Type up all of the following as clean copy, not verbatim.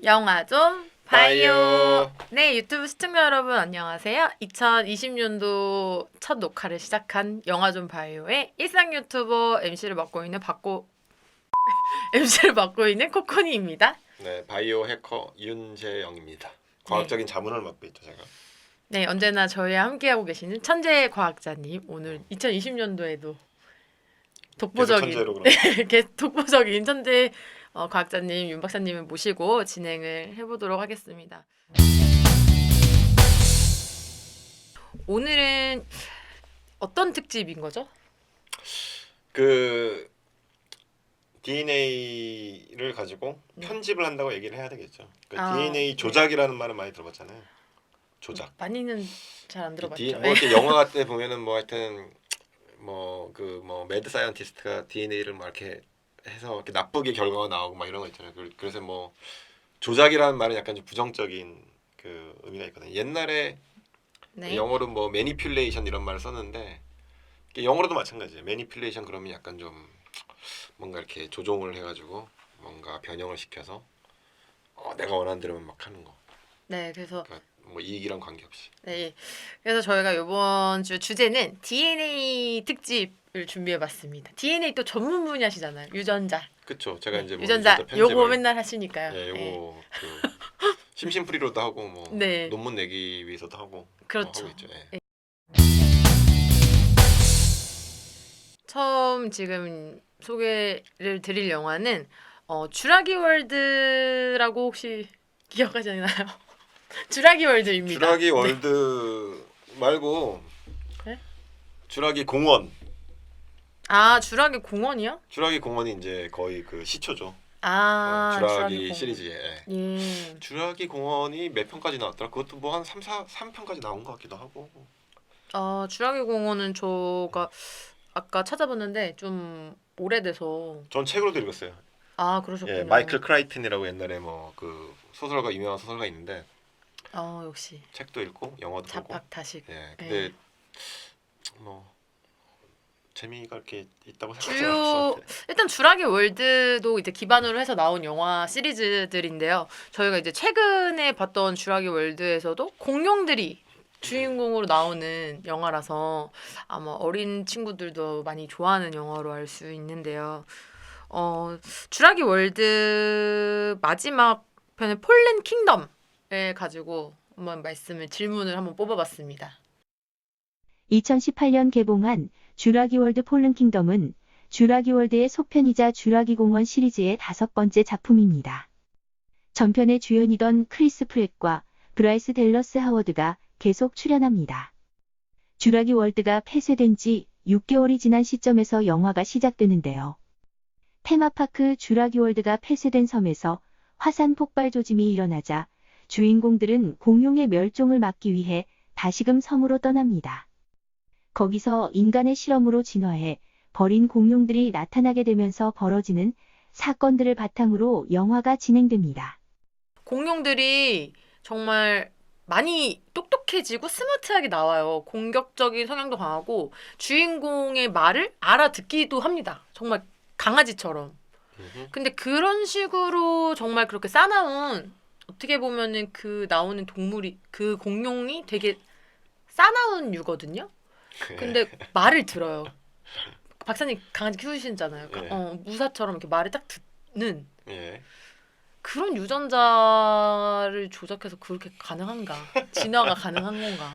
영화 좀 봐요. 봐요. 네, 유튜브 시청자 여러분 안녕하세요. 2020년도 첫 녹화를 시작한 영화 좀 봐요의 일상 유튜버 MC를 맡고 있는 MC를 맡고 있는 코코니입니다. 네, 바이오 해커 윤재영입니다. 과학적인 자문을 맡고 있죠, 제가. 네, 언제나 저희와 함께하고 계시는 천재 과학자님. 오늘 2020년도에도 독보적인 천재로 그럼. 독보적인 천재 과학자님 윤 박사님을 모시고 진행을 해보도록 하겠습니다. 오늘은 어떤 특집인 거죠? 그 DNA를 가지고 네. 편집을 한다고 얘기를 해야 되겠죠. 그 아, DNA 조작이라는 말을 많이 들어봤잖아요. 조작. 많이는 잘 안 들어봤죠. 뭐 이렇게 영화 때 보면은 뭐 하여튼 뭐 매드 사이언티스트가 DNA를 막 이렇게 해서 이렇게 나쁘게 결과가 나오고 막 이런 거 있잖아요. 그래서 뭐 조작이라는 말은 약간 좀 부정적인 그 의미가 있거든요. 옛날에 네. 영어로 뭐 매니퓰레이션 이런 말을 썼는데 영어로도 마찬가지예요. 매니퓰레이션 그러면 약간 좀 뭔가 이렇게 조종을 해가지고 뭔가 변형을 시켜서 내가 원하는 대로만 막 하는 거. 네, 그래서 그러니까 뭐 이익이랑 관계없이. 네, 그래서 저희가 이번 주 주제는 DNA 특집을 준비해봤습니다. DNA 또 전문 분야시잖아요. 유전자. 그쵸. 제가 네, 이제 뭐 유전자 편집을, 요거 맨날 하시니까요. 예, 네. 요거 그 심심풀이로도 하고 뭐 네. 논문 내기 위해서도 하고 그렇죠. 하고 있죠. 예. 네. 처음 지금 소개를 드릴 영화는 주라기 월드라고 혹시 기억하시나요? 주라기 월드입니다. 주라기 월드 말고 네? 주라기 공원. 아, 주라기 공원이요? 주라기 공원이 이제 거의 그 시초죠. 아, 주라기 공원. 시리즈에. 예. 주라기 공원이 몇 편까지 나왔더라? 그것도 뭐 한 3편까지 나온 것 같기도 하고. 주라기 공원은 저가 아까 찾아봤는데 좀 오래돼서. 전 책으로도 읽었어요. 아, 그러셨군요. 예, 마이클 크라이튼이라고 옛날에 뭐 그 소설가 유명한 소설가 있는데 역시 책도 읽고 영화도 보고. 잡학다식. 예, 근데 예. 뭐 재미가 이렇게 있다고 생각하지 주요 않았어. 일단 주라기 월드도 이제 기반으로 해서 나온 영화 시리즈들인데요. 저희가 이제 최근에 봤던 주라기 월드에서도 공룡들이 주인공으로 나오는 영화라서 아마 어린 친구들도 많이 좋아하는 영화로 알 수 있는데요. 주라기 월드 마지막 편의 폴렌 킹덤을 가지고 한번 질문을 한번 뽑아봤습니다. 2018년 개봉한 주라기월드 폴른 킹덤은 주라기월드의 속편이자 주라기공원 시리즈의 5번째 작품입니다. 전편의 주연이던 크리스 프렛과 브라이스 댈러스 하워드가 계속 출연합니다. 주라기월드가 폐쇄된 지 6개월이 지난 시점에서 영화가 시작되는데요. 테마파크 주라기월드가 폐쇄된 섬에서 화산 폭발 조짐이 일어나자 주인공들은 공룡의 멸종을 막기 위해 다시금 섬으로 떠납니다. 거기서 인간의 실험으로 진화해 버린 공룡들이 나타나게 되면서 벌어지는 사건들을 바탕으로 영화가 진행됩니다. 공룡들이 정말 많이 똑똑해지고 스마트하게 나와요. 공격적인 성향도 강하고 주인공의 말을 알아듣기도 합니다. 정말 강아지처럼. 근데 그런 식으로 정말 그렇게 싸나운, 어떻게 보면은 그 나오는 동물이, 그 공룡이 되게 싸나운 유거든요. 근데 말을 들어요. 박사님 강아지 키우시잖아요. 예. 무사처럼 이렇게 말을 딱 듣는 예. 그런 유전자를 조작해서 그렇게 가능한가? 진화가 가능한 건가?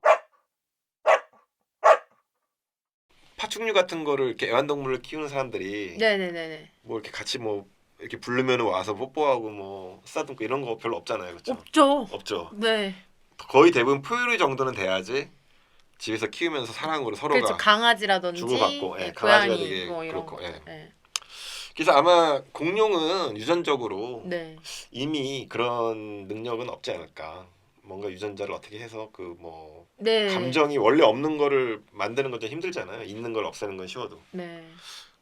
파충류 같은 거를 이렇게 애완동물을 키우는 사람들이 네네네네. 뭐 이렇게 같이 뭐 이렇게 부르면 와서 뽀뽀하고 뭐 쓰다듬고 이런 거 별로 없잖아요, 그렇죠? 없죠. 없죠. 네. 거의 대부분 포유류 정도는 돼야지 집에서 키우면서 사랑으로 서로가 그렇죠. 강아지라든지 주고받고, 예, 강아지가 고양이 되게 뭐 이런 그렇고, 거. 예. 예. 그래서 아마 공룡은 유전적으로 네. 이미 그런 능력은 없지 않을까. 뭔가 유전자를 어떻게 해서 그 뭐 네. 감정이 원래 없는 거를 만드는 건 좀 힘들잖아요. 있는 걸 없애는 건 쉬워도. 네.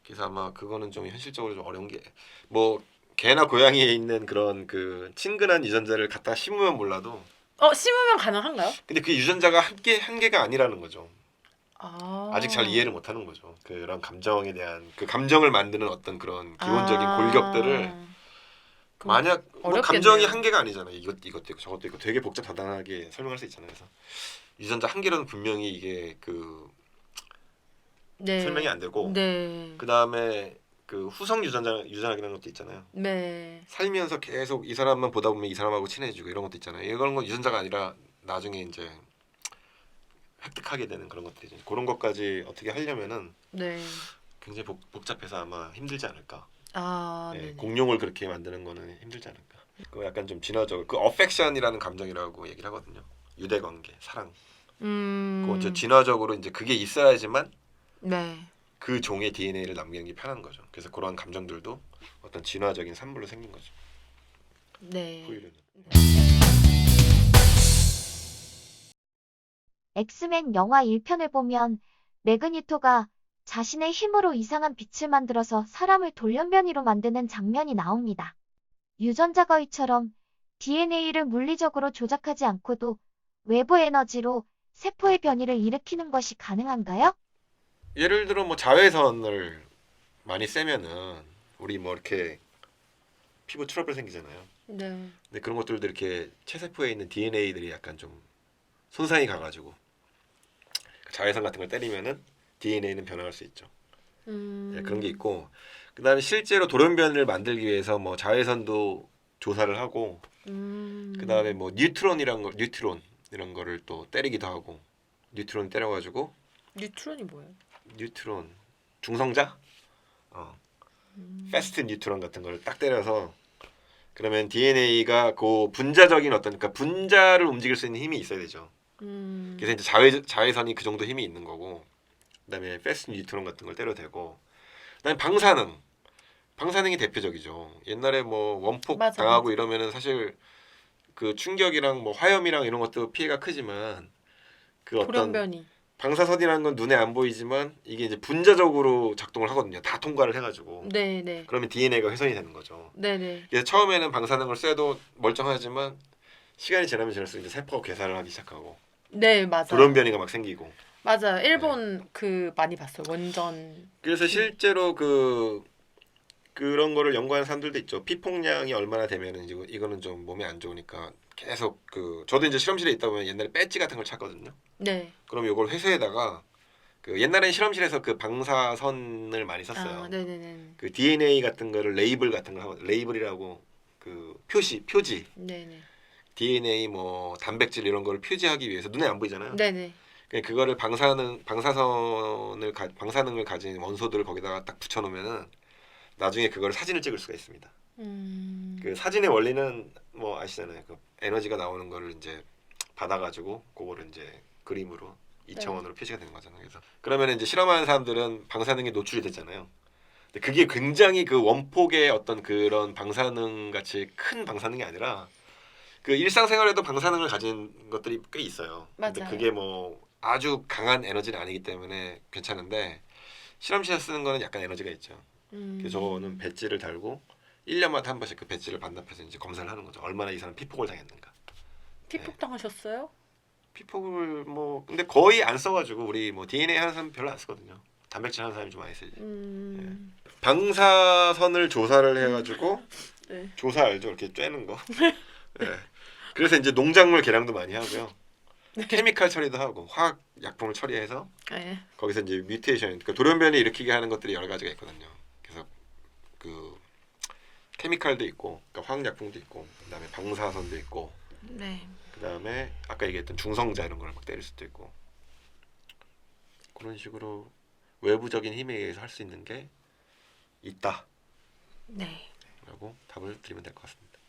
그래서 아마 그거는 좀 현실적으로 좀 어려운 게 뭐 개나 고양이에 있는 그런 그 친근한 유전자를 갖다 심으면 몰라도 심으면 가능한가요? 근데 그 유전자가 한 개가 아니라는 거죠. 아. 아직 잘 이해를 못 하는 거죠. 그런 감정에 대한 그 감정을 만드는 어떤 그런 기본적인 골격들을 그럼 만약 뭐 어렵겠네요. 감정이 한 개가 아니잖아요. 이것도 있고 저것도 있고 되게 복잡하다하게 설명할 수 있잖아요. 그래서 유전자 한 개로는 분명히 이게 그 네. 설명이 안 되고 네. 그 다음에 그 후성 유전학이라는 것도 있잖아요. 네. 살면서 계속 이 사람만 보다 보면 이 사람하고 친해지고 이런 것도 있잖아요. 이런 건 유전자가 아니라 나중에 이제 획득하게 되는 그런 것들이죠. 그런 것까지 어떻게 하려면은 네. 굉장히 복잡해서 아마 힘들지 않을까. 아, 네, 네네. 공룡을 그렇게 만드는 거는 힘들지 않을까. 그 약간 좀 진화적으로 그 어펙션이라는 감정이라고 얘기를 하거든요. 유대관계, 사랑. 그거 이제 진화적으로 이제 그게 있어야지만 네. 그 종의 DNA를 남기는 게 편한 거죠. 그래서 그런 감정들도 어떤 진화적인 산물로 생긴 거죠. 네. 후일은. 엑스맨 영화 1편을 보면 매그니토가 자신의 힘으로 이상한 빛을 만들어서 사람을 돌연변이로 만드는 장면이 나옵니다. 유전자 거위처럼 DNA를 물리적으로 조작하지 않고도 외부 에너지로 세포의 변이를 일으키는 것이 가능한가요? 예를 들어 뭐 자외선을 많이 쐬면은 우리 뭐 이렇게 피부 트러블 생기잖아요. 네. 근데 그런 것들도 이렇게 체세포에 있는 DNA들이 약간 좀 손상이 가가지고 자외선 같은 걸 때리면은 DNA는 변화할 수 있죠. 네, 그런 게 있고 그다음에 실제로 돌연변이를 만들기 위해서 뭐 자외선도 조사를 하고 그다음에 뭐 뉴트론 이런 거를 또 때리기도 하고 뉴트론 때려가지고 뉴트론이 뭐예요? 뉴트론 중성자 패스트 뉴트론 같은 걸 딱 때려서 그러면 DNA가 그 분자적인 어떤 그러니까 분자를 움직일 수 있는 힘이 있어야 되죠. 그래서 이제 자외선이 그 정도 힘이 있는 거고 그다음에 패스트 뉴트론 같은 걸 때려도 되고 그다음에 방사능이 대표적이죠. 옛날에 뭐 원폭 맞아, 당하고 맞아. 이러면은 사실 그 충격이랑 뭐 화염이랑 이런 것도 피해가 크지만 그 어떤 돌연변이. 방사선이라는 건 눈에 안 보이지만 이게 이제 분자적으로 작동을 하거든요. 다 통과를 해가지고 네네. 그러면 DNA가 훼손이 되는 거죠. 네네. 그래서 처음에는 방사능을 쐬도 멀쩡하지만 시간이 지나면 지날수록 이제 세포가 괴사를 하기 시작하고 네, 맞아요. 돌연변이가 막 생기고 맞아요. 일본 그 많이 봤어요. 원전. 그래서 실제로 그런 거를 연구하는 사람들도 있죠. 피폭량이 얼마나 되면은 이거는 좀 몸에 안 좋으니까 계속 저도 이제 실험실에 있다 보면 옛날에 배지 같은 걸 찾거든요. 네. 그럼 이걸 회수에다가 그 옛날엔 실험실에서 그 방사선을 많이 썼어요. 아, 네네네. 그 DNA 같은 거를 레이블 같은 거 하고 레이블이라고 그 표지 네네. DNA 뭐 단백질 이런 거를 표지하기 위해서 눈에 안 보이잖아요. 네네. 그러니까 그거를 방사능을 가진 원소들을 거기다가 딱 붙여놓으면은 나중에 그걸 사진을 찍을 수가 있습니다. 그 사진의 원리는 뭐 아시잖아요. 그 에너지가 나오는 거를 이제 받아가지고 그거를 이제 그림으로 2차원으로 표시가 되는 거잖아요. 그래서 그러면 이제 실험하는 사람들은 방사능에 노출이 됐잖아요. 근데 그게 굉장히 그 원폭의 어떤 그런 방사능 같이 큰 방사능이 아니라 그 일상생활에도 방사능을 가진 것들이 꽤 있어요. 근데 맞아요. 그게 뭐 아주 강한 에너지는 아니기 때문에 괜찮은데 실험실에서 쓰는 거는 약간 에너지가 있죠. 그래서 저는 배지를 달고 1년마다 한 번씩 그 배지를 반납해서 이제 검사를 하는 거죠. 얼마나 이 사람 피폭을 당했는가. 피폭 당하셨어요? 피폭을 뭐 근데 거의 안 써가지고 우리 뭐 DNA 하는 사람 별로 안 쓰거든요. 단백질 하는 사람이 좀 많이 쓰지. 방사선을 조사를 해가지고 네. 조사 알죠? 이렇게 쬐는 거. 네. 그래서 이제 농작물 개량도 많이 하고요. 케미칼 처리도 하고 화학 약품을 처리해서 네. 거기서 이제 뮤테이션, 그러니까 돌연변이 일으키게 하는 것들이 여러 가지가 있거든요. 그래서 그 케미칼도 있고, 그러니까 화학 약품도 있고, 그다음에 방사선도 있고, 네. 그다음에 아까 얘기했던 중성자 이런 걸 막 때릴 수도 있고 그런 식으로 외부적인 힘에 의해서 할 수 있는 게 있다라고 네. 답을 드리면 될 것 같습니다.